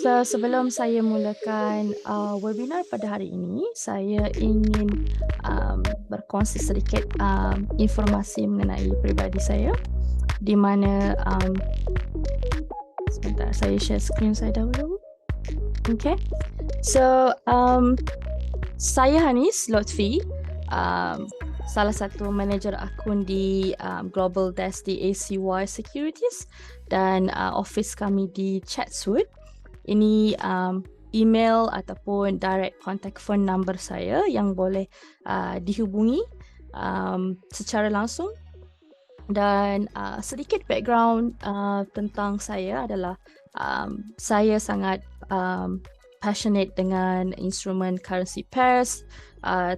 So, sebelum saya mulakan webinar pada hari ini, saya ingin berkongsi sedikit informasi mengenai pribadi saya, di mana sebentar saya share skrin saya dahulu. Okay, so saya Hanis Lotfi, salah satu manager akun di Global Desk di ACY Securities dan office kami di Chatswood. Ini email ataupun direct contact phone number saya yang boleh dihubungi secara langsung. Dan sedikit background tentang saya adalah saya sangat passionate dengan instrumen currency pairs,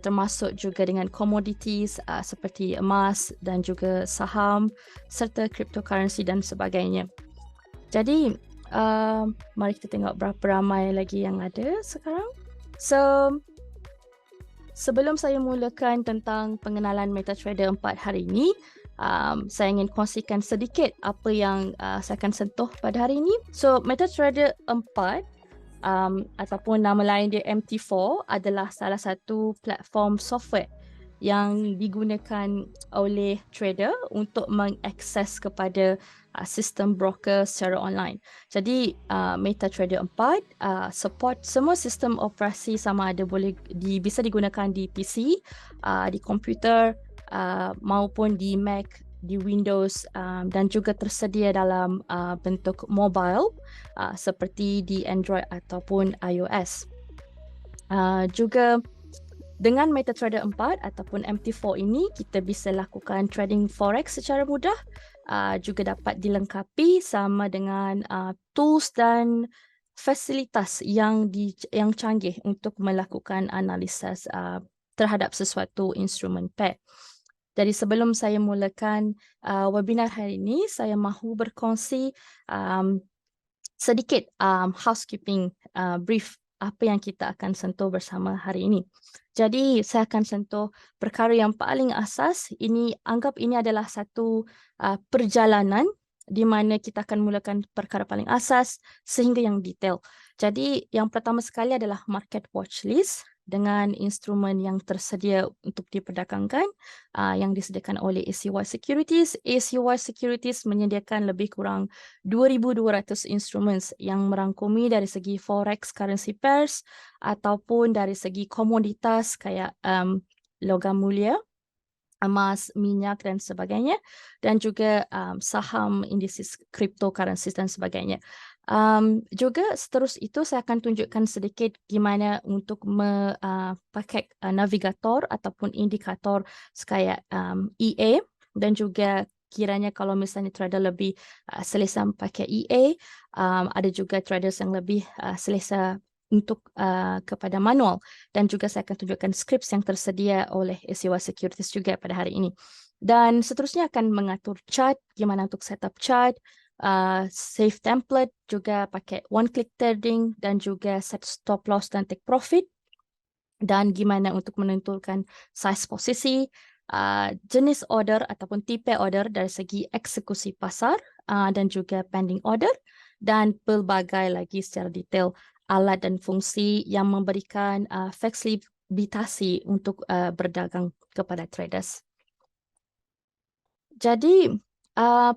termasuk juga dengan commodities seperti emas dan juga saham serta cryptocurrency dan sebagainya. Jadi mari kita tengok berapa ramai lagi yang ada sekarang. So, sebelum saya mulakan tentang pengenalan MetaTrader 4 hari ini, saya ingin kongsikan sedikit apa yang saya akan sentuh pada hari ini. So, MetaTrader 4 ataupun nama lain dia MT4 adalah salah satu platform software yang digunakan oleh trader untuk mengakses kepada sistem broker secara online. Jadi MetaTrader 4 support semua sistem operasi sama ada bisa digunakan di PC, di komputer maupun di Mac, di Windows dan juga tersedia dalam bentuk mobile seperti di Android ataupun iOS. Juga dengan MetaTrader 4 ataupun MT4 ini, kita bisa lakukan trading forex secara mudah, juga dapat dilengkapi sama dengan tools dan fasilitas yang canggih untuk melakukan analisis terhadap sesuatu instrumen pair. Jadi sebelum saya mulakan webinar hari ini, saya mahu berkongsi sedikit housekeeping brief apa yang kita akan sentuh bersama hari ini. Jadi saya akan sentuh perkara yang paling asas. Anggap ini adalah satu perjalanan di mana kita akan mulakan perkara paling asas sehingga yang detail. Jadi yang pertama sekali adalah market watch list dengan instrumen yang tersedia untuk diperdagangkan yang disediakan oleh ACY Securities. ACY Securities menyediakan lebih kurang 2,200 instruments yang merangkumi dari segi forex currency pairs ataupun dari segi komoditas kayak logam mulia, emas, minyak dan sebagainya, dan juga saham, indices, cryptocurrencies dan sebagainya. Juga seterus itu saya akan tunjukkan sedikit gimana untuk pakai navigator ataupun indikator kayak EA dan juga kiranya kalau misalnya trader lebih selesa pakai EA, ada juga traders yang lebih selesa untuk kepada manual, dan juga saya akan tunjukkan scripts yang tersedia oleh ACY Securities juga pada hari ini. Dan seterusnya akan mengatur chart, gimana untuk setup chart, save template, juga pakai one click trading dan juga set stop loss dan take profit, dan gimana untuk menentukan size posisi, jenis order ataupun tipe order dari segi eksekusi pasar dan juga pending order, dan pelbagai lagi secara detail alat dan fungsi yang memberikan fleksibilitas untuk berdagang kepada traders. Jadi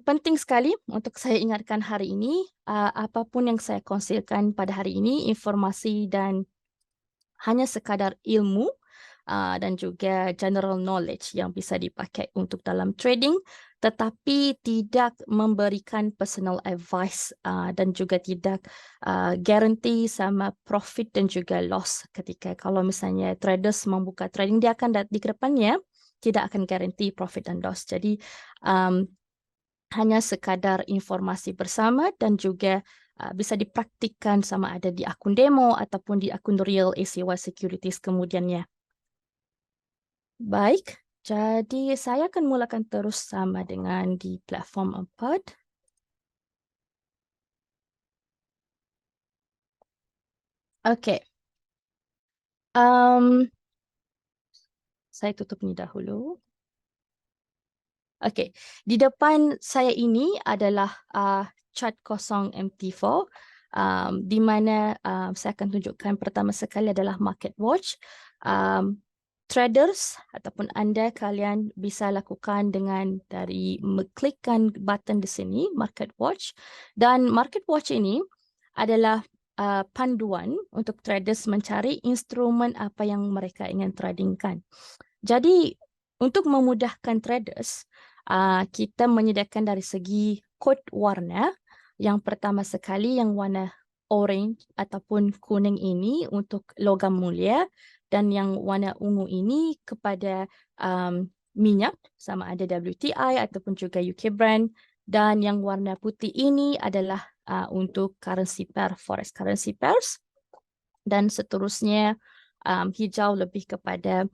penting sekali untuk saya ingatkan hari ini, apapun yang saya kongsikan pada hari ini, informasi dan hanya sekadar ilmu dan juga general knowledge yang bisa dipakai untuk dalam trading, tetapi tidak memberikan personal advice dan juga tidak guarantee sama profit dan juga loss ketika kalau misalnya traders membuka trading, dia akan di kedepannya tidak akan guarantee profit dan loss. Jadi hanya sekadar informasi bersama dan juga bisa dipraktikkan sama ada di akun demo ataupun di akun real ACY Securities kemudiannya. Baik, jadi saya akan mulakan terus sama dengan di platform 4. Okey. Saya tutup ni dahulu. Okey, di depan saya ini adalah chart kosong MT4 di mana saya akan tunjukkan pertama sekali adalah Market Watch. Traders ataupun anda kalian bisa lakukan dengan dari mengklikkan button di sini, Market Watch. Dan Market Watch ini adalah panduan untuk traders mencari instrumen apa yang mereka ingin tradingkan. Jadi untuk memudahkan traders, kita menyediakan dari segi kod warna. Yang pertama sekali yang warna orange ataupun kuning ini untuk logam mulia, dan yang warna ungu ini kepada minyak sama ada WTI ataupun juga UK Brent, dan yang warna putih ini adalah untuk currency pair, forex currency pairs, dan seterusnya hijau lebih kepada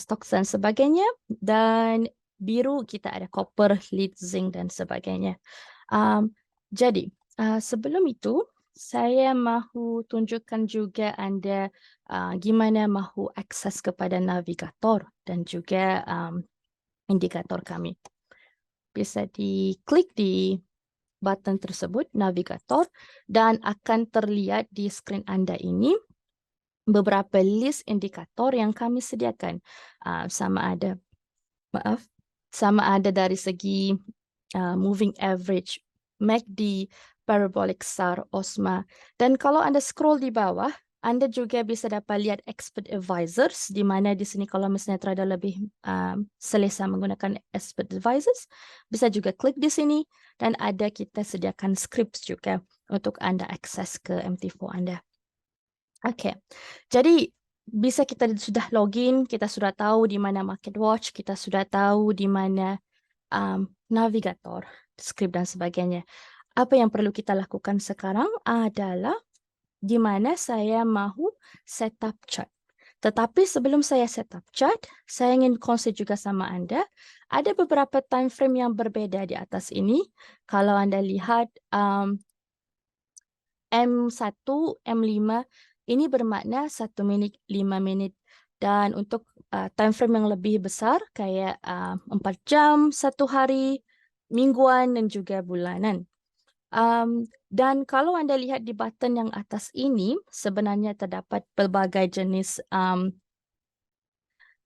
stocks dan sebagainya, dan biru kita ada copper, lead, zinc dan sebagainya. Jadi sebelum itu saya mahu tunjukkan juga anda gimana mahu akses kepada navigator dan juga indikator kami. Bisa diklik di button tersebut, navigator, dan akan terlihat di skrin anda ini beberapa list indikator yang kami sediakan. Sama ada dari segi moving average, MACD, parabolic SAR, OSMA. Dan kalau anda scroll di bawah, anda juga bisa dapat lihat expert advisors, di mana di sini kalau misalnya trader lebih selesa menggunakan expert advisors, bisa juga klik di sini, dan ada kita sediakan scripts juga untuk anda akses ke MT4 anda. Oke, jadi bisa kita sudah login, kita sudah tahu di mana Market Watch, kita sudah tahu di mana navigator, script dan sebagainya. Apa yang perlu kita lakukan sekarang adalah di mana saya mahu setup chart. Tetapi sebelum saya setup chart, saya ingin kongsi juga sama anda, ada beberapa time frame yang berbeda di atas ini. Kalau anda lihat M1, M5, ini bermakna 1 minit, 5 menit. Dan untuk time frame yang lebih besar, kayak 4 jam, 1 hari, mingguan, dan juga bulanan. Dan kalau anda lihat di button yang atas ini, sebenarnya terdapat pelbagai jenis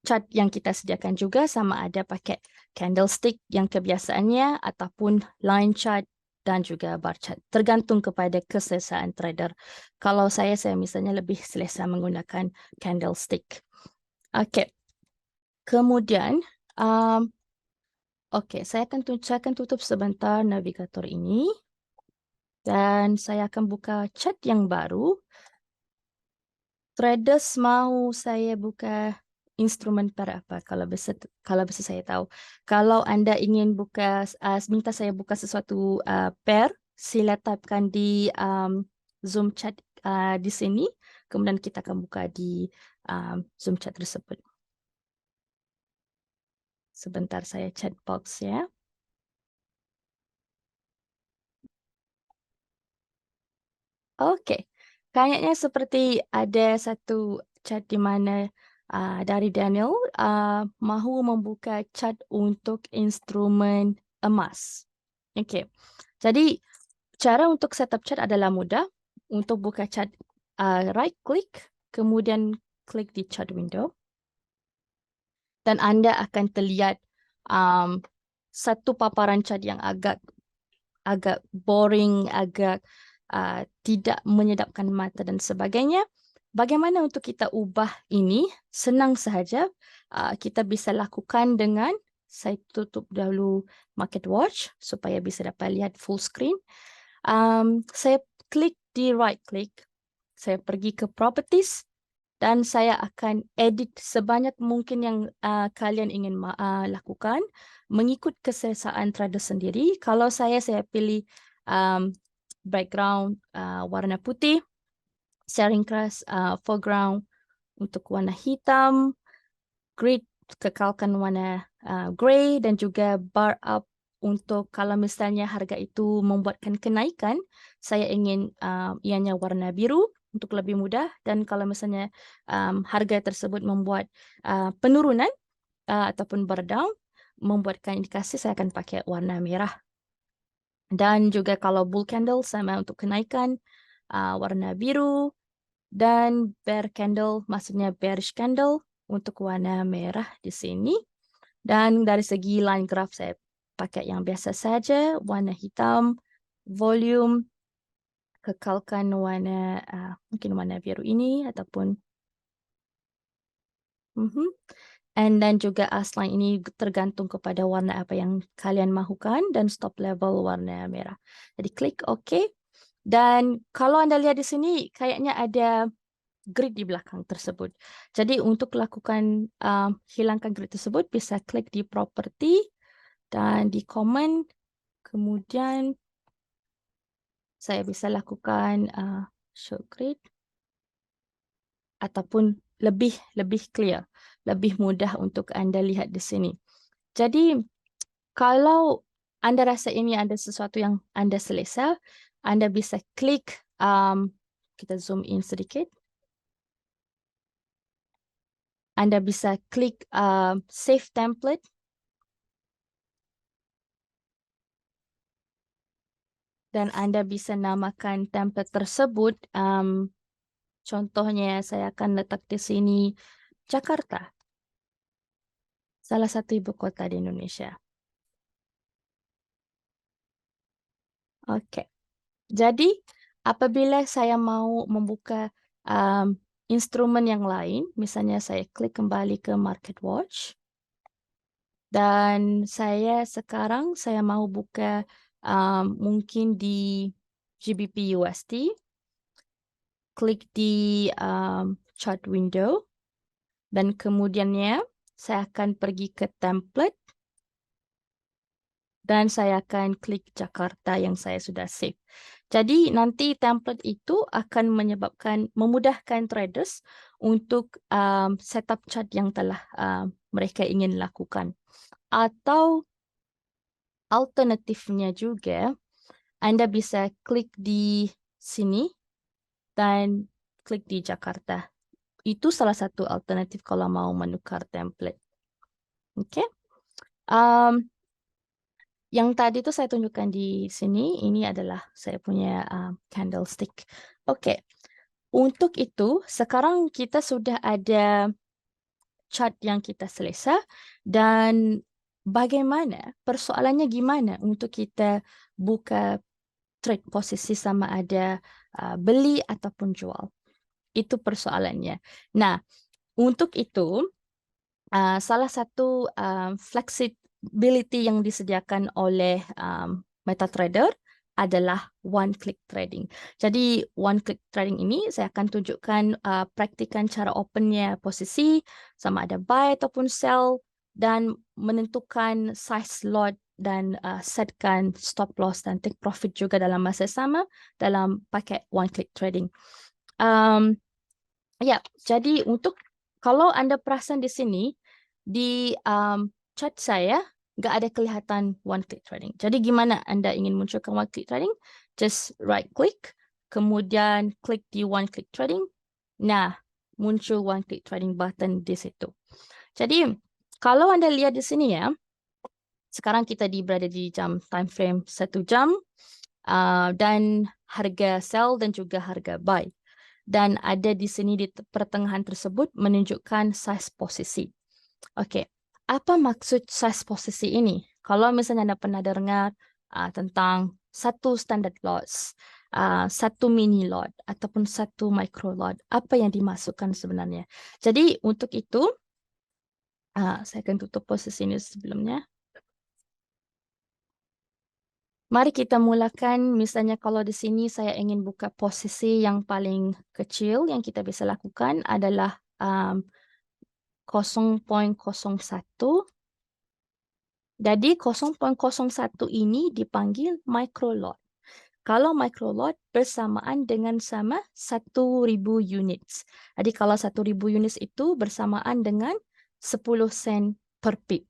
chart yang kita sediakan juga, sama ada pakai candlestick yang kebiasaannya, ataupun line chart, dan juga bar chart. Tergantung kepada keselesaan trader. Kalau saya misalnya lebih selesa menggunakan candlestick. Oke. Kemudian, saya akan tutup sebentar navigator ini. Dan saya akan buka chat yang baru. Traders mau saya buka instrumen pair apa kalau bisa saya tahu. Kalau anda ingin buka minta saya buka sesuatu pair, sila typekan di Zoom chat di sini, kemudian kita akan buka di Zoom chat tersebut. Sebentar saya chat box ya. Oke, kayaknya seperti ada satu chat di mana dari Daniel mahu membuka chat untuk instrumen emas. Oke, jadi cara untuk setup chat adalah mudah. Untuk buka chat, right click, kemudian klik di chat window, dan anda akan terlihat satu paparan chat yang agak boring, agak tidak menyedapkan mata dan sebagainya. Bagaimana untuk kita ubah ini? Senang sahaja. Kita bisa lakukan dengan, saya tutup dahulu Market Watch supaya bisa dapat lihat full screen. Saya klik di right click. Saya pergi ke properties dan saya akan edit sebanyak mungkin yang kalian ingin lakukan mengikut keselesaan trader sendiri. Kalau saya pilih background warna putih, sharing class foreground untuk warna hitam, grid kekalkan warna grey, dan juga bar up untuk kalau misalnya harga itu membuatkan kenaikan, saya ingin ianya warna biru untuk lebih mudah, dan kalau misalnya harga tersebut membuat penurunan ataupun bar down, membuatkan indikasi, saya akan pakai warna merah. Dan juga kalau bull candle sama untuk kenaikan, warna biru, dan bear candle maksudnya bearish candle untuk warna merah di sini. Dan dari segi line graph saya pakai yang biasa saja, warna hitam, volume, kekalkan warna mungkin warna biru ini ataupun and dan juga asline ini tergantung kepada warna apa yang kalian mahukan dan stop level warna merah. Jadi klik OK. Dan kalau Anda lihat di sini kayaknya ada grid di belakang tersebut. Jadi untuk lakukan hilangkan grid tersebut bisa klik di property dan di command, kemudian saya bisa lakukan show grid ataupun lebih clear, lebih mudah untuk Anda lihat di sini. Jadi kalau Anda rasa ini ada sesuatu yang Anda selesa, Anda bisa klik, kita zoom in sedikit. Anda bisa klik save template. Dan Anda bisa namakan template tersebut. Contohnya saya akan letak di sini Jakarta, salah satu ibu kota di Indonesia. Oke. Jadi apabila saya mau membuka instrumen yang lain, misalnya saya klik kembali ke Market Watch, dan sekarang saya mau buka mungkin di GBP USD, klik di chart window, dan kemudiannya saya akan pergi ke template, dan saya akan klik Jakarta yang saya sudah save. Jadi nanti template itu akan memudahkan traders untuk setup chart yang telah mereka ingin lakukan. Atau alternatifnya juga, Anda bisa klik di sini dan klik di Jakarta. Itu salah satu alternatif kalau mau menukar template. Oke. Yang tadi itu saya tunjukkan di sini, ini adalah saya punya candlestick. Oke. Untuk itu, sekarang kita sudah ada chart yang kita selesa, dan bagaimana, persoalannya gimana untuk kita buka trade posisi sama ada beli ataupun jual. Itu persoalannya. Nah, untuk itu, salah satu flexibility yang disediakan oleh MetaTrader adalah one-click trading. Jadi one-click trading ini saya akan tunjukkan praktikan cara opennya posisi, sama ada buy ataupun sell, dan menentukan size lot dan setkan stop loss dan take profit juga dalam masa sama dalam pakai one-click trading. Ya, jadi kalau Anda perasan di sini, di chart saya nggak ada kelihatan one click trading. Jadi gimana Anda ingin munculkan one click trading? Just right click, kemudian klik di one click trading. Nah, muncul one click trading button di situ. Jadi kalau Anda lihat di sini ya, sekarang kita berada di time frame 1 jam dan harga sell dan juga harga buy. Dan ada di sini di pertengahan tersebut menunjukkan size posisi. Oke, apa maksud size posisi ini? Kalau misalnya Anda pernah dengar tentang satu standard loss, satu mini lot, ataupun satu micro lot, apa yang dimasukkan sebenarnya? Jadi untuk itu, saya akan tutup posisi ini sebelumnya. Mari kita mulakan, misalnya kalau di sini saya ingin buka posisi yang paling kecil yang kita bisa lakukan adalah 0.01. Jadi 0.01 ini dipanggil micro lot. Kalau micro lot bersamaan dengan sama 1.000 units. Jadi kalau 1.000 units itu bersamaan dengan 10 sen per pip.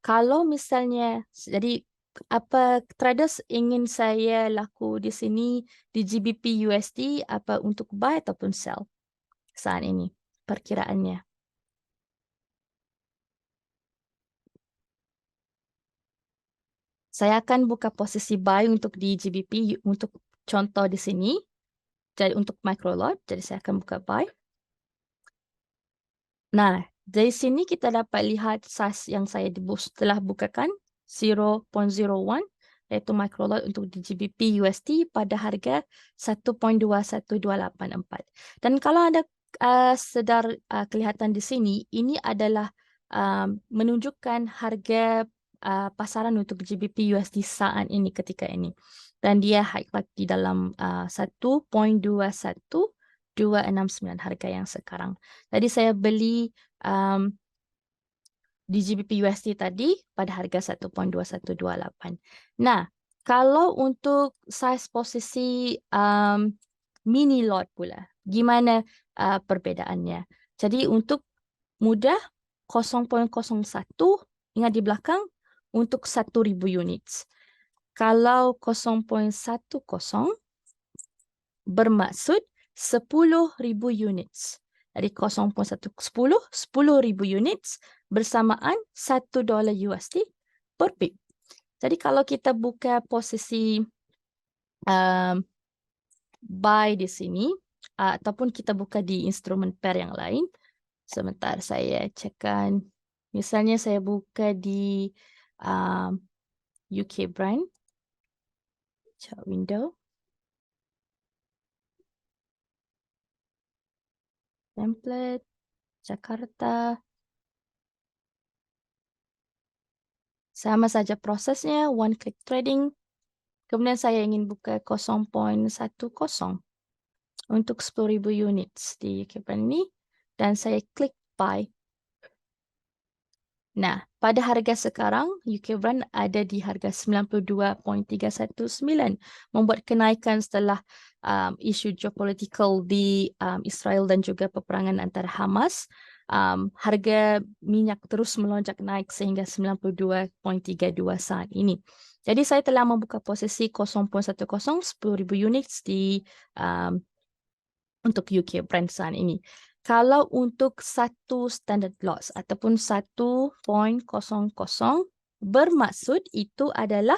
Kalau misalnya, jadi apa traders ingin saya laku di sini di GBP USD apa untuk buy ataupun sell saat ini perkiraannya? Saya akan buka posisi buy untuk di GBP untuk contoh di sini. jadi untuk micro lot, jadi saya akan buka buy. Nah, dari sini kita dapat lihat size yang saya telah bukakan 0.01 iaitu micro lot untuk di GBP USD pada harga 1.21284. Dan kalau anda sedar kelihatan di sini, ini adalah menunjukkan harga pasaran untuk GBP USD saat ini ketika ini. Dan dia highlight di dalam 1.21269 harga yang sekarang. Tadi saya beli di GBP USD tadi pada harga 1.2128. Nah, kalau untuk size posisi mini lot pula, gimana perbedaannya? Jadi untuk mudah 0.01 ingat di belakang untuk 1,000 units. Kalau 0.10 bermaksud 10,000 units. Jadi 10,000 units bersamaan $1 USD per pip. Jadi kalau kita buka posisi buy di sini, ataupun kita buka di instrumen pair yang lain, sebentar saya cekkan. Misalnya saya buka di UK brand, chart window, template, Jakarta. Sama saja prosesnya, one click trading. Kemudian saya ingin buka 0.10 untuk 10,000 units di UK brand ini. Dan saya klik buy. Nah, pada harga sekarang, UK brand ada di harga 92.319. Membuat kenaikan setelah isu geopolitikal di Israel dan juga peperangan antara Hamas. Harga minyak terus melonjak naik sehingga 92.32 saat ini. Jadi saya telah membuka posisi 0.10 10,000 units di untuk UK brand saat ini. Kalau untuk satu standard loss ataupun 1.00 bermaksud itu adalah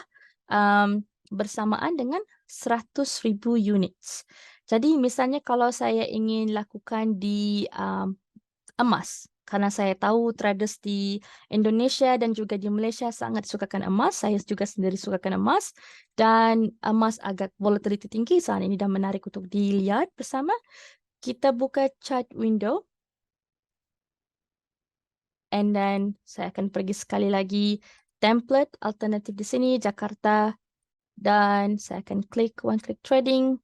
bersamaan dengan 100,000 units. Jadi misalnya kalau saya ingin lakukan di emas, karena saya tahu traders di Indonesia dan juga di Malaysia sangat sukakan emas. Saya juga sendiri sukakan emas. Dan emas agak volatility tinggi saat ini dan menarik untuk dilihat bersama. Kita buka chart window. And then saya akan pergi sekali lagi template alternatif di sini, Jakarta. Dan saya akan klik one click trading.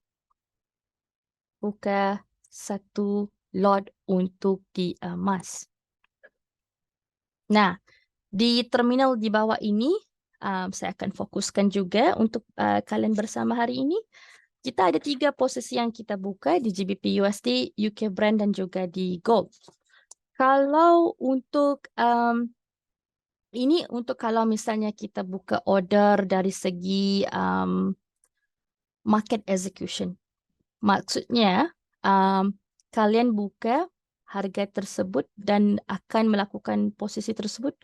Buka satu lot untuk di emas. Nah, di terminal di bawah ini, saya akan fokuskan juga untuk kalian bersama hari ini. Kita ada 3 posisi yang kita buka di GBP USD, UK brand dan juga di gold. Kalau untuk ini untuk kalau misalnya kita buka order dari segi market execution. Maksudnya kalian buka harga tersebut dan akan melakukan posisi tersebut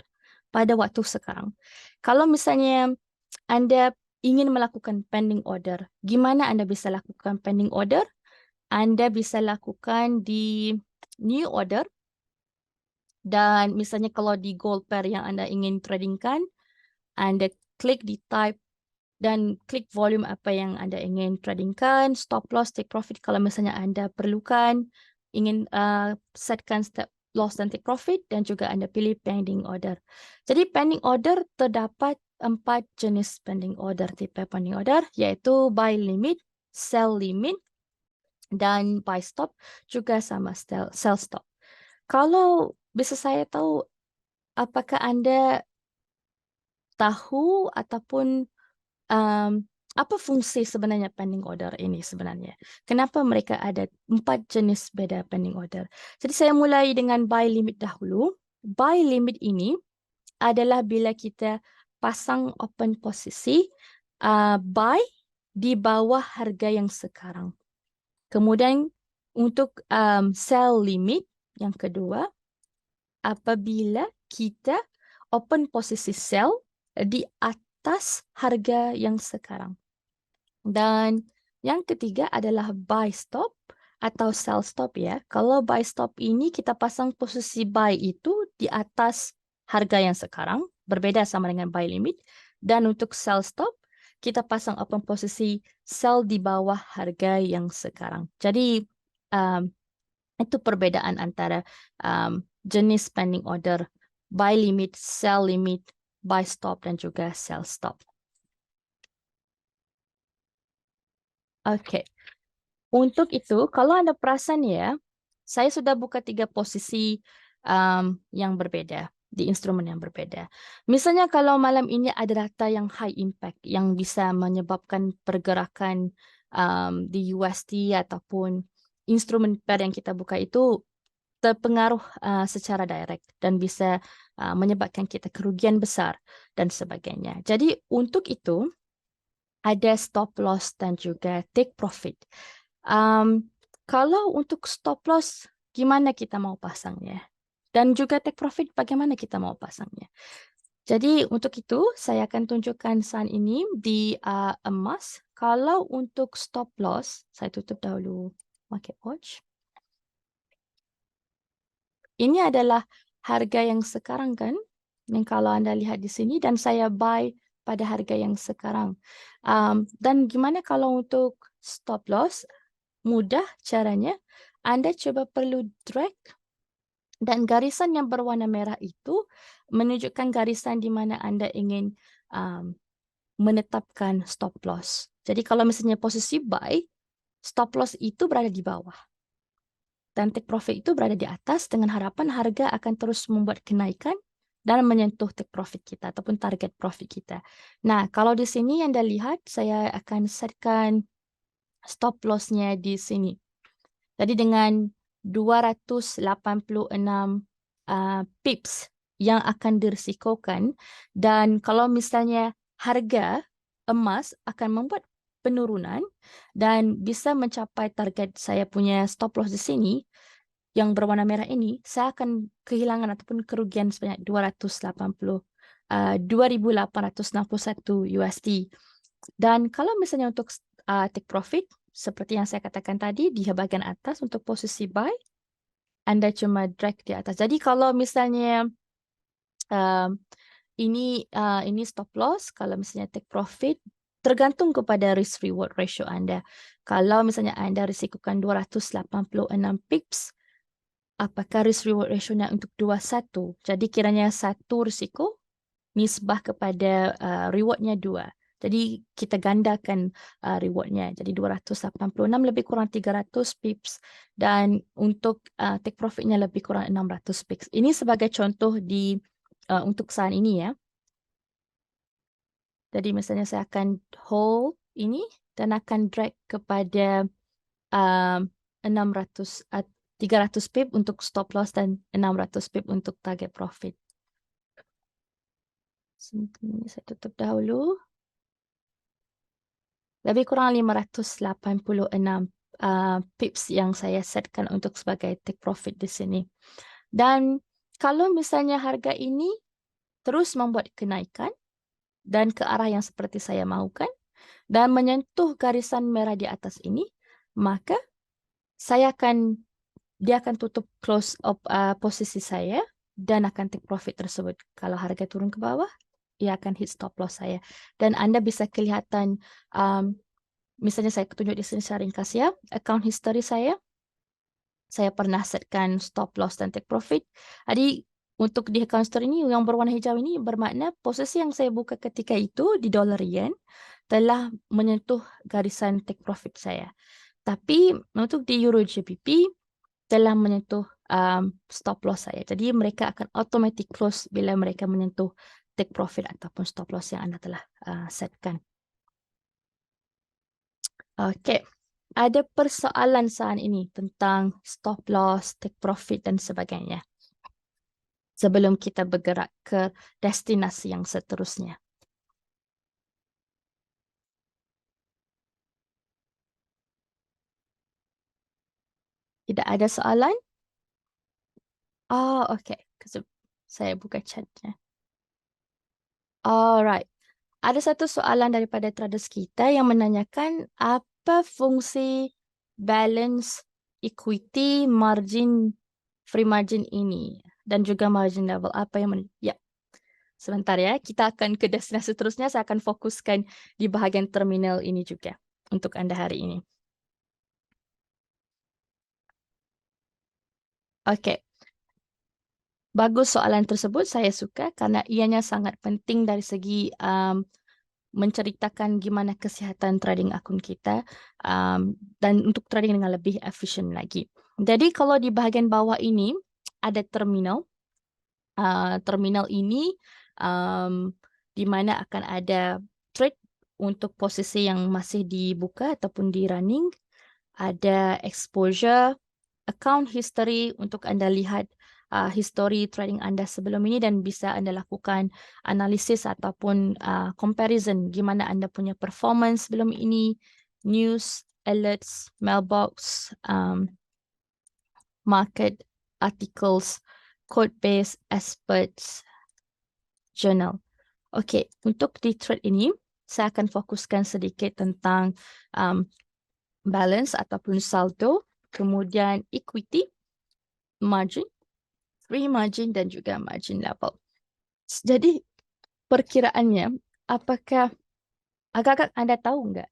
pada waktu sekarang. Kalau misalnya Anda ingin melakukan pending order, gimana Anda bisa lakukan pending order? Anda bisa lakukan di new order. Dan misalnya kalau di gold pair yang Anda ingin tradingkan, Anda klik di type dan klik volume apa yang Anda ingin tradingkan, stop loss, take profit kalau misalnya Anda perlukan, ingin setkan stop loss dan take profit, dan juga Anda pilih pending order. Jadi pending order terdapat 4 jenis pending order, tipe pending order, iaitu buy limit, sell limit, dan buy stop juga sama sell stop. Kalau bisa saya tahu, apakah Anda tahu ataupun apa fungsi sebenarnya pending order ini sebenarnya? Kenapa mereka ada 4 jenis beda pending order? Jadi saya mulai dengan buy limit dahulu. Buy limit ini adalah bila kita pasang open posisi buy di bawah harga yang sekarang. Kemudian untuk sell limit yang kedua, apabila kita open posisi sell di atas harga yang sekarang. Dan Yang ketiga adalah buy stop atau sell stop ya. Kalau buy stop ini kita pasang posisi buy itu di atas harga yang sekarang, berbeda sama dengan buy limit. Dan untuk sell stop, kita pasang open posisi sell di bawah harga yang sekarang. Jadi itu perbedaan antara jenis pending order, buy limit, sell limit, buy stop dan juga sell stop. Oke. Untuk itu, kalau Anda perasan ya, saya sudah buka 3 posisi yang berbeda, di instrumen yang berbeda. Misalnya kalau malam ini ada data yang high impact, yang bisa menyebabkan pergerakan di USD ataupun instrumen pair yang kita buka itu terpengaruh secara direct dan bisa menyebabkan kita kerugian besar dan sebagainya. Jadi untuk itu, ada stop loss dan juga take profit. Kalau untuk stop loss, gimana kita mau pasangnya? Dan juga take profit, bagaimana kita mau pasangnya? Jadi untuk itu, saya akan tunjukkan saat ini di emas. Kalau untuk stop loss, saya tutup dahulu market watch. Ini adalah harga yang sekarang kan? Dan kalau Anda lihat di sini, dan saya buy pada harga yang sekarang. Dan gimana kalau untuk stop loss? Mudah caranya. Anda coba perlu drag dan garisan yang berwarna merah itu menunjukkan garisan di mana Anda ingin menetapkan stop loss. Jadi kalau misalnya posisi buy, stop loss itu berada di bawah. Dan take profit itu berada di atas dengan harapan harga akan terus membuat kenaikan dan menyentuh take profit kita ataupun target profit kita. Nah, kalau di sini Anda lihat, saya akan setkan stop loss-nya di sini. Jadi dengan 286 pips yang akan dirisikokan, dan kalau misalnya harga emas akan membuat penurunan dan bisa mencapai target saya punya stop loss di sini yang berwarna merah ini, saya akan kehilangan ataupun kerugian sebanyak 2.861 USD. Dan kalau misalnya untuk take profit, seperti yang saya katakan tadi, di bagian atas untuk posisi buy, Anda cuma drag di atas. Jadi kalau misalnya ini stop loss, kalau misalnya take profit, tergantung kepada risk reward ratio Anda. Kalau misalnya Anda risikokan 286 pips, apakah risk reward ratio-nya untuk 21? Jadi kiranya satu risiko, nisbah kepada reward-nya 2. Jadi kita gandakan reward-nya. Jadi 286 lebih kurang 300 pips dan untuk take profit-nya lebih kurang 600 pips. Ini sebagai contoh untuk saat ini ya. Jadi misalnya saya akan hold ini dan akan drag kepada 300 pip untuk stop loss dan 600 pip untuk target profit. Ini saya tutup dahulu. Lebih kurang 586 pips yang saya setkan untuk sebagai take profit di sini. Dan kalau misalnya harga ini terus membuat kenaikan dan ke arah yang seperti saya mahukan dan menyentuh garisan merah di atas ini, maka dia akan tutup close posisi saya dan akan take profit tersebut. Kalau harga turun ke bawah, ia akan hit stop loss saya. Dan Anda bisa kelihatan, misalnya saya tunjuk di sini secara ringkas ya, account history saya pernah setkan stop loss dan take profit. Jadi untuk di account history ini, yang berwarna hijau ini bermakna posisi yang saya buka ketika itu di dolar yen telah menyentuh garisan take profit saya. Tapi untuk di euro GBP telah menyentuh stop loss saya. Jadi mereka akan automatic close bila mereka menyentuh take profit ataupun stop loss yang Anda telah setkan. Okey. Ada persoalan saat ini tentang stop loss, take profit dan sebagainya. Sebelum kita bergerak ke destinasi yang seterusnya. Tidak ada soalan? Oh, okey. Saya buka chatnya. Alright. Ada satu soalan daripada traders kita yang menanyakan apa fungsi balance, equity, margin, free margin ini dan juga margin level apa yang ya. Sebentar ya, kita akan ke destinasi seterusnya. Saya akan fokuskan di bahagian terminal ini juga untuk Anda hari ini. Okey. Bagus soalan tersebut, saya suka karena ianya sangat penting dari segi menceritakan gimana kesihatan trading akun kita dan untuk trading dengan lebih efisien lagi. Jadi kalau di bahagian bawah ini ada terminal. Terminal ini di mana akan ada trade untuk posisi yang masih dibuka ataupun di running. Ada exposure, account history untuk Anda lihat history trading Anda sebelum ini dan bisa Anda lakukan analisis ataupun comparison gimana Anda punya performance sebelum ini, news, alerts, mailbox, market, articles, code-based, experts, journal. Okey, untuk di trade ini, saya akan fokuskan sedikit tentang balance ataupun saldo, kemudian equity, margin, free margin dan juga margin level. Jadi perkiraannya, apakah agak-agak Anda tahu nggak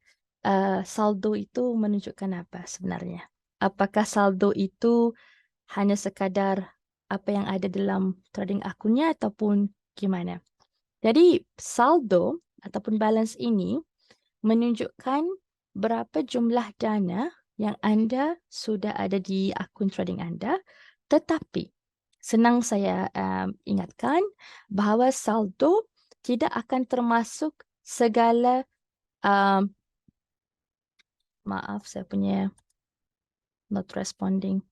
saldo itu menunjukkan apa sebenarnya? Apakah saldo itu hanya sekadar apa yang ada dalam trading akunnya ataupun gimana? Jadi saldo ataupun balance ini menunjukkan berapa jumlah dana yang Anda sudah ada di akun trading Anda, tetapi senang saya ingatkan bahawa saldo tidak akan termasuk segala maaf saya punya not responding.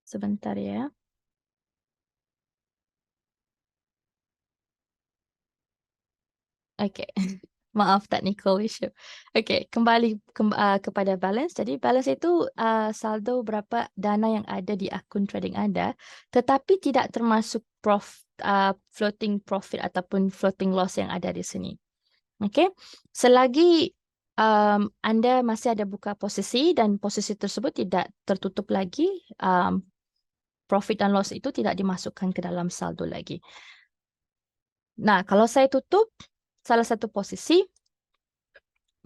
Sebentar ya. Okay. Maaf, technical issue. Okay, kembali kepada balance. Jadi balance itu saldo berapa dana yang ada di akun trading Anda, tetapi tidak termasuk floating profit ataupun floating loss yang ada di sini. Okay, selagi Anda masih ada buka posisi dan posisi tersebut tidak tertutup lagi, profit dan loss itu tidak dimasukkan ke dalam saldo lagi. Nah, kalau saya tutup salah satu posisi,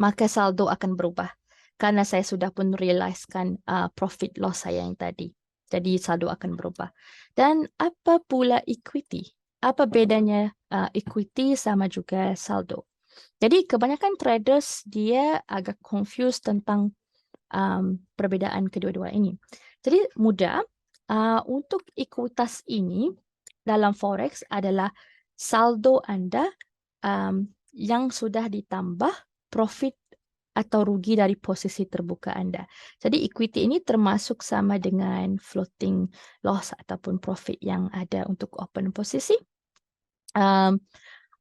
maka saldo akan berubah karena saya sudah pun realizekan profit loss saya yang tadi. Jadi saldo akan berubah. Dan apa pula equity? Apa bedanya equity sama juga saldo? Jadi kebanyakan traders dia agak confused tentang perbedaan kedua-dua ini. Jadi mudah, untuk ekuitas ini dalam forex adalah saldo Anda yang sudah ditambah profit atau rugi dari posisi terbuka Anda. Jadi equity ini termasuk sama dengan floating loss ataupun profit yang ada untuk open posisi.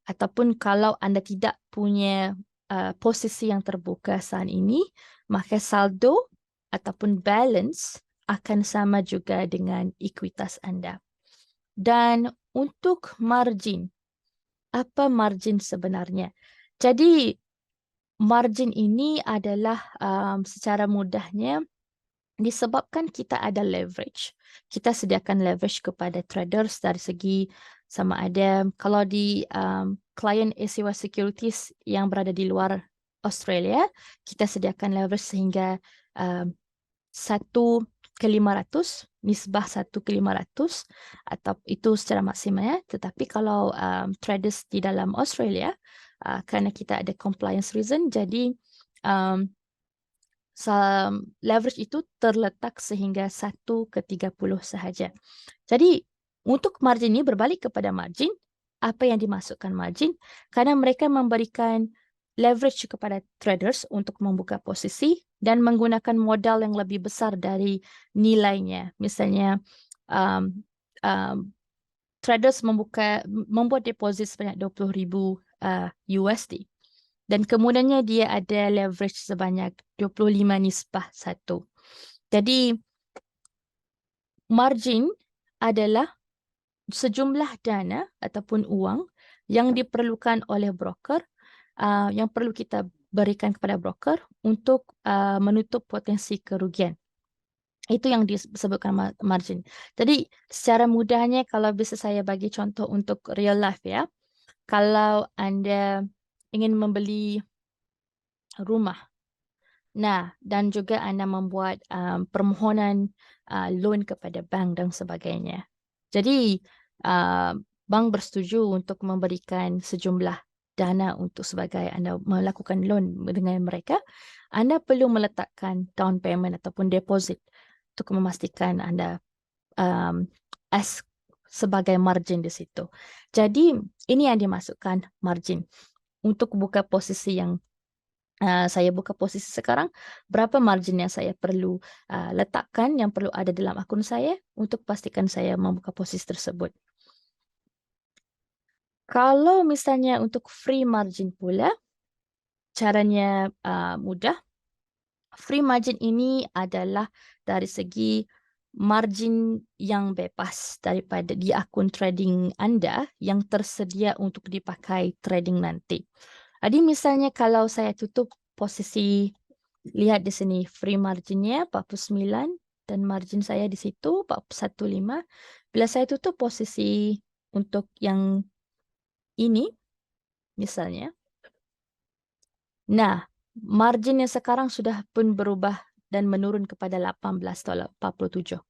Ataupun kalau Anda tidak punya posisi yang terbuka saat ini, maka saldo ataupun balance akan sama juga dengan ekuitas Anda. Dan untuk margin, apa margin sebenarnya? Jadi margin ini adalah secara mudahnya disebabkan kita ada leverage. Kita sediakan leverage kepada traders dari segi sama ada kalau di klien ACY Securities yang berada di luar Australia, kita sediakan leverage sehingga 1/500, nisbah 1/500 atau itu secara maksimal ya. Tetapi kalau traders di dalam Australia, kerana kita ada compliance reason, jadi leverage itu terletak sehingga 1/30 sahaja. Jadi untuk margin ini berbalik kepada margin, apa yang dimasukkan margin? Kerana mereka memberikan leverage kepada traders untuk membuka posisi dan menggunakan modal yang lebih besar dari nilainya. Misalnya traders membuat deposit sebanyak 20,000 USD. Dan kemudiannya dia ada leverage sebanyak 25 nisbah 1. Jadi margin adalah sejumlah dana ataupun uang yang diperlukan oleh broker yang perlu kita berikan kepada broker untuk menutup potensi kerugian. Itu yang disebutkan margin. Jadi secara mudahnya kalau bisa saya bagi contoh untuk real life ya. Kalau Anda ingin membeli rumah, nah dan juga Anda membuat permohonan loan kepada bank dan sebagainya. Jadi bank bersetuju untuk memberikan sejumlah dana untuk sebagai Anda melakukan loan dengan mereka. Anda perlu meletakkan down payment ataupun deposit untuk memastikan Anda as sebagai margin di situ. Jadi ini yang dimasukkan margin. Untuk buka posisi yang saya buka posisi sekarang, berapa margin yang saya perlu letakkan, yang perlu ada dalam akun saya untuk pastikan saya membuka posisi tersebut. Kalau misalnya untuk free margin pula, caranya mudah. Free margin ini adalah dari segi margin yang bebas daripada di akun trading Anda yang tersedia untuk dipakai trading nanti. Jadi misalnya kalau saya tutup posisi, lihat di sini free marginnya 49 dan margin saya di situ 415. Bila saya tutup posisi untuk yang ini misalnya, nah marginnya sekarang sudah pun berubah dan menurun kepada $18.47.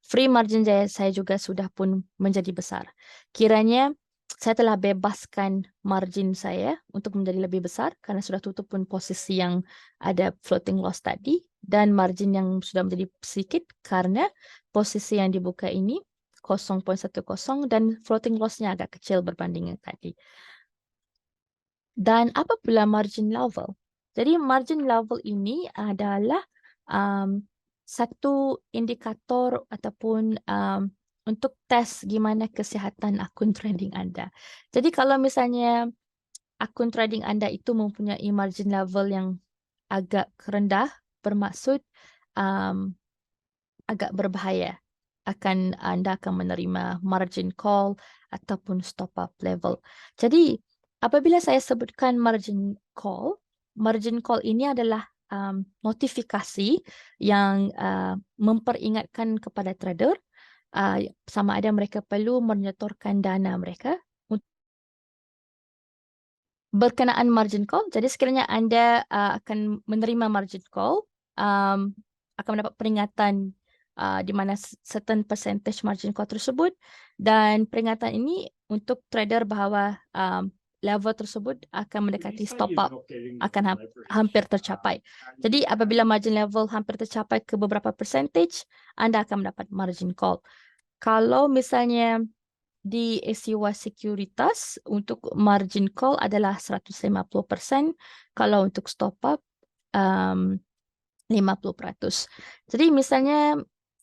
Free margin saya juga sudah pun menjadi besar. Kiranya saya telah bebaskan margin saya untuk menjadi lebih besar karena sudah tutup pun posisi yang ada floating loss tadi dan margin yang sudah menjadi sedikit karena posisi yang dibuka ini 0.10 dan floating loss-nya agak kecil berbanding yang tadi. Dan apa pula margin level? Jadi margin level ini adalah satu indikator ataupun untuk tes gimana kesihatan akun trading Anda. Jadi kalau misalnya akun trading Anda itu mempunyai margin level yang agak rendah, bermaksud agak berbahaya. Anda akan menerima margin call ataupun stop up level. Jadi apabila saya sebutkan margin call ini adalah notifikasi yang memperingatkan kepada trader sama ada mereka perlu menyetorkan dana mereka berkenaan margin call. Jadi sekiranya Anda akan menerima margin call, akan mendapat peringatan di mana certain percentage margin call tersebut dan peringatan ini untuk trader bahawa level tersebut akan mendekati stop up, akan hampir tercapai. Jadi apabila margin level hampir tercapai ke beberapa percentage, Anda akan mendapat margin call. Kalau misalnya di SUA sekuritas untuk margin call adalah 150%, kalau untuk stop up 50%. Jadi misalnya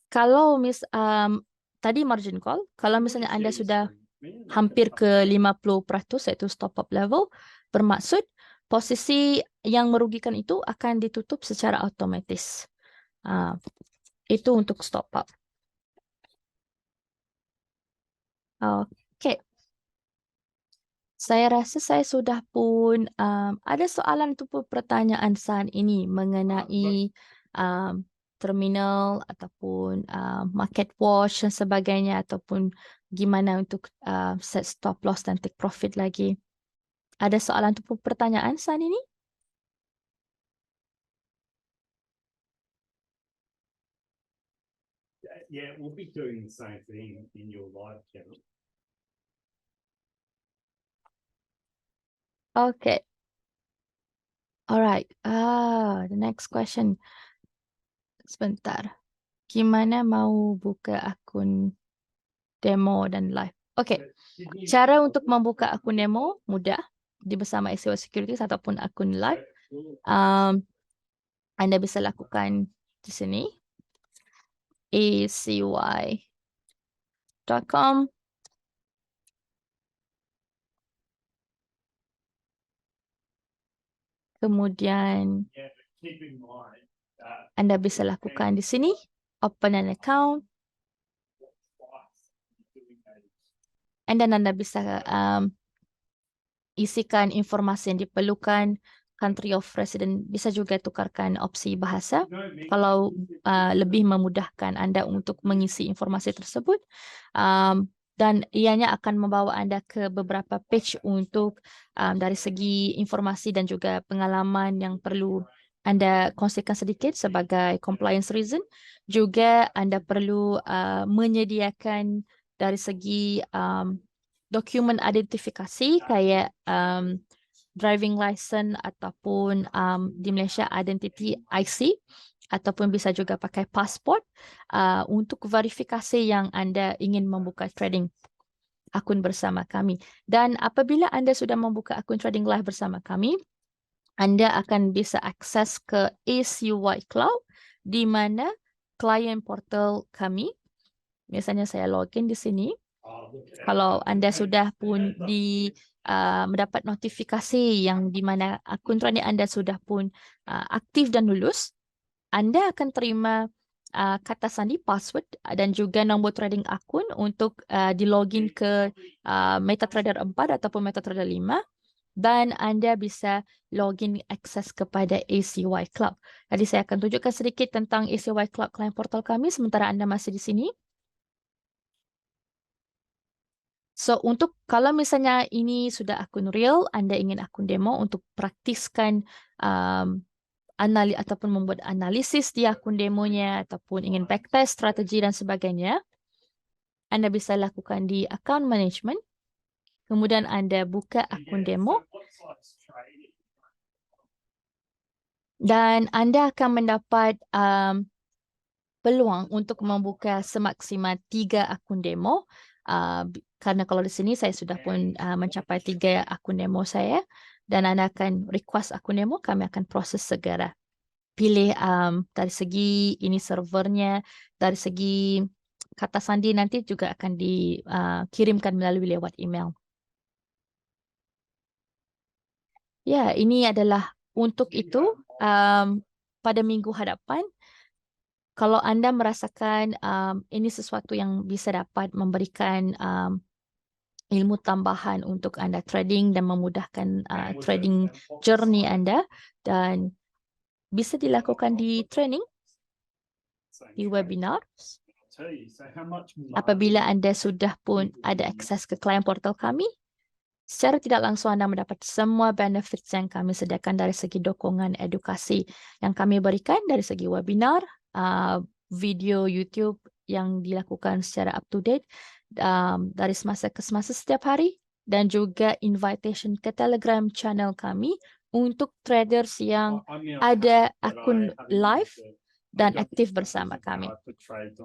kalau tadi margin call, kalau misalnya Anda sudah hampir ke 50% yaitu stop up level, bermaksud posisi yang merugikan itu akan ditutup secara otomatis. Itu untuk stop up. Oke. Saya rasa saya sudah pun ada soalan ataupun pertanyaan saat ini mengenai terminal ataupun market watch dan sebagainya ataupun gimana untuk set stop loss dan take profit lagi. Ada soalan ataupun pertanyaan saat ini? Yeah, we'll be doing the same thing in your live channel. Okay. Alright. The next question. Sebentar. Gimana mau buka akun demo dan live? Okay. Cara untuk membuka akun demo mudah di bersama SEO Securities ataupun akun live. Anda bisa lakukan di sini. acy.com. Kemudian Anda bisa lakukan di sini. Open an account. And then Anda bisa isikan informasi yang diperlukan. country of resident, bisa juga tukarkan opsi bahasa kalau lebih memudahkan anda untuk mengisi informasi tersebut. Dan ianya akan membawa anda ke beberapa page untuk dari segi informasi dan juga pengalaman yang perlu anda kongsikan sedikit sebagai compliance reason. Juga anda perlu menyediakan dari segi dokumen identifikasi kayak driving license ataupun di Malaysia identity IC, ataupun bisa juga pakai pasport untuk verifikasi yang anda ingin membuka trading akun bersama kami. Dan apabila anda sudah membuka akun trading live bersama kami, anda akan bisa akses ke ACY Cloud, di mana klien portal kami, misalnya saya login di sini. Kalau anda sudah pun mendapat notifikasi yang di mana akun trading anda sudah pun aktif dan lulus, anda akan terima kata sandi password dan juga nombor trading akun untuk dilogin ke MetaTrader 4 ataupun MetaTrader 5, dan anda bisa login akses kepada ACY Cloud. Jadi saya akan tunjukkan sedikit tentang ACY Cloud client portal kami sementara anda masih di sini. So, untuk kalau misalnya ini sudah akun real, anda ingin akun demo untuk praktiskan ataupun membuat analisis di akun demonya, ataupun ingin backtest strategi dan sebagainya, anda bisa lakukan di account management. Kemudian anda buka akun demo dan anda akan mendapat peluang untuk membuka semaksimal 3 akun demo. Karena kalau di sini saya sudah pun mencapai 3 akun demo saya, dan anda akan request akun demo, kami akan proses segera. Pilih dari segi ini servernya, dari segi kata sandi nanti juga akan dikirimkan melalui lewat email. Ya, ini adalah untuk itu pada minggu hadapan. Kalau anda merasakan ini sesuatu yang bisa dapat memberikan ilmu tambahan untuk anda trading dan memudahkan trading journey anda, dan bisa dilakukan di training, di webinar. Apabila anda sudah pun ada akses ke client portal kami, secara tidak langsung anda mendapat semua benefits yang kami sediakan dari segi dukungan edukasi yang kami berikan, dari segi webinar, video YouTube yang dilakukan secara up to date dari semasa ke semasa setiap hari, dan juga invitation ke Telegram channel kami untuk traders yang ada akun live dan aktif bersama kami.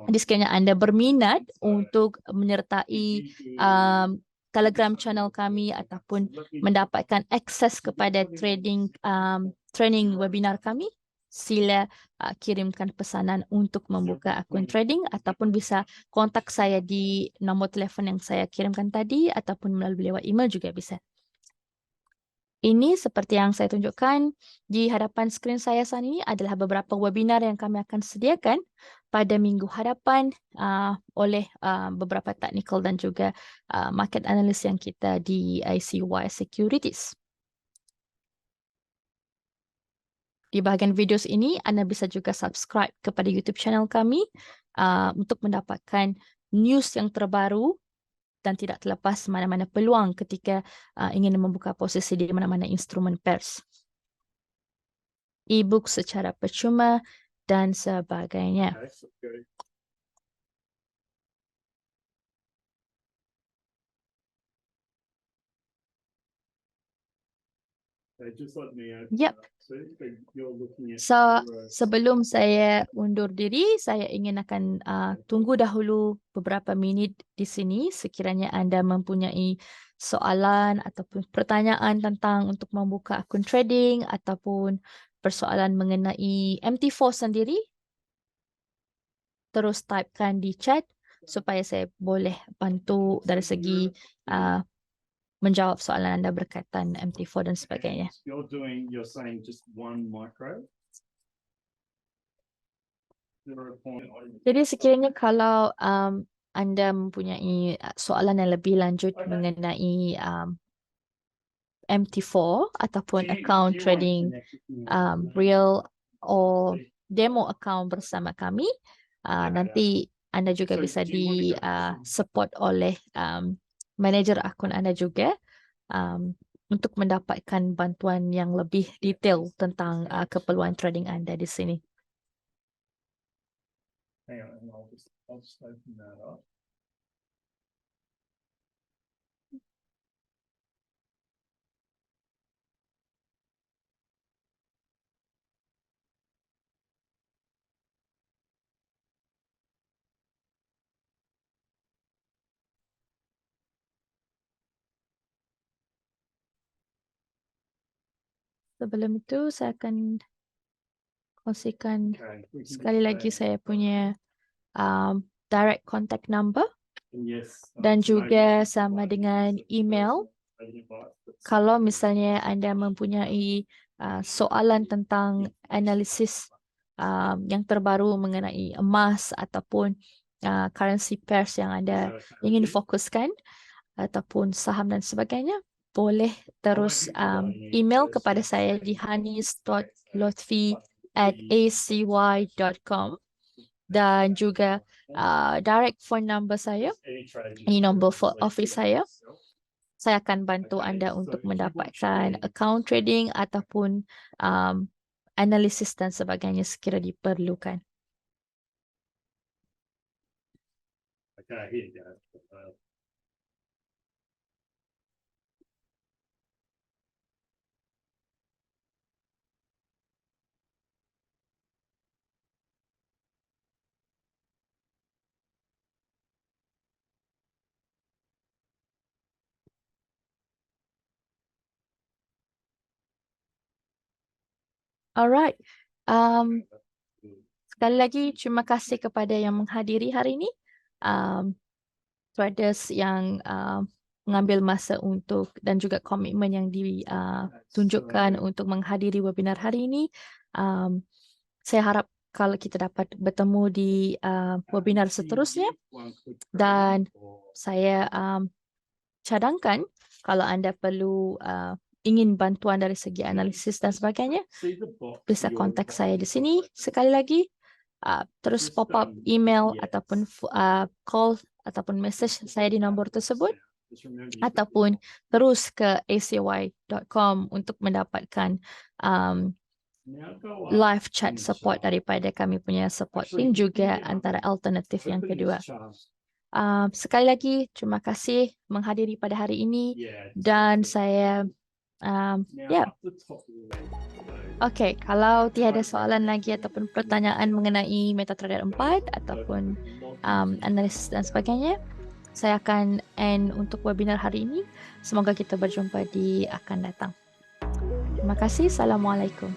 Jadi sekiranya anda berminat untuk menyertai Telegram channel kami ataupun mendapatkan akses kepada training webinar kami, sila kirimkan pesanan untuk membuka akun trading, ataupun bisa kontak saya di nombor telefon yang saya kirimkan tadi, ataupun melalui lewat email juga bisa. Ini seperti yang saya tunjukkan di hadapan skrin saya saat ini adalah beberapa webinar yang kami akan sediakan pada minggu hadapan oleh beberapa technical dan juga market analyst yang kita di ACY Securities. Di bahagian videos ini, anda bisa juga subscribe kepada YouTube channel kami untuk mendapatkan news yang terbaru dan tidak terlepas mana-mana peluang ketika ingin membuka posisi di mana-mana instrumen pers, e-book secara percuma dan sebagainya. Yep. So, sebelum saya undur diri, saya ingin akan tunggu dahulu beberapa minit di sini sekiranya anda mempunyai soalan ataupun pertanyaan tentang untuk membuka akun trading ataupun persoalan mengenai MT4 sendiri, terus typekan di chat supaya saya boleh bantu dari segi menjawab soalan anda berkaitan MT4 dan sebagainya. You're saying just one micro. Jadi sekiranya kalau anda mempunyai soalan yang lebih lanjut mengenai MT4 ataupun account trading real or demo account bersama kami, nanti anda juga bisa di support oleh manager akun anda juga untuk mendapatkan bantuan yang lebih detail tentang keperluan trading anda di sini. Hang on, and I'll just open that up. Sebelum itu saya akan kongsikan Okay, we can sekali just lagi say- saya punya direct contact number Yes, dan so juga maybe sama like dengan this email. person, but- Kalau misalnya anda mempunyai soalan tentang analisis yang terbaru mengenai emas ataupun currency pairs yang anda ingin fokuskan ataupun saham dan sebagainya, boleh terus email kepada saya di hanis.lotfi@acy.com dan juga direct phone number saya. Ini nombor office saya. Saya akan bantu anda untuk mendapatkan account trading ataupun analisis dan sebagainya sekira diperlukan. Okay, here you go. Alright. Sekali lagi terima kasih kepada yang menghadiri hari ini. Traders yang mengambil masa untuk dan juga komitmen yang ditunjukkan untuk menghadiri webinar hari ini. Saya harap kalau kita dapat bertemu di webinar seterusnya, dan saya cadangkan kalau anda perlu ingin bantuan dari segi analisis dan sebagainya, bisa kontak saya di sini. Sekali lagi, terus pop up email ataupun call ataupun message saya di nombor tersebut, ataupun terus ke acy.com untuk mendapatkan live chat support daripada kami punya support team, juga antara alternatif yang kedua. Sekali lagi terima kasih menghadiri pada hari ini, dan saya Okey, kalau tiada soalan lagi ataupun pertanyaan mengenai MetaTrader 4 ataupun analisis dan sebagainya, saya akan end untuk webinar hari ini. Semoga kita berjumpa di akan datang. Terima kasih. Assalamualaikum.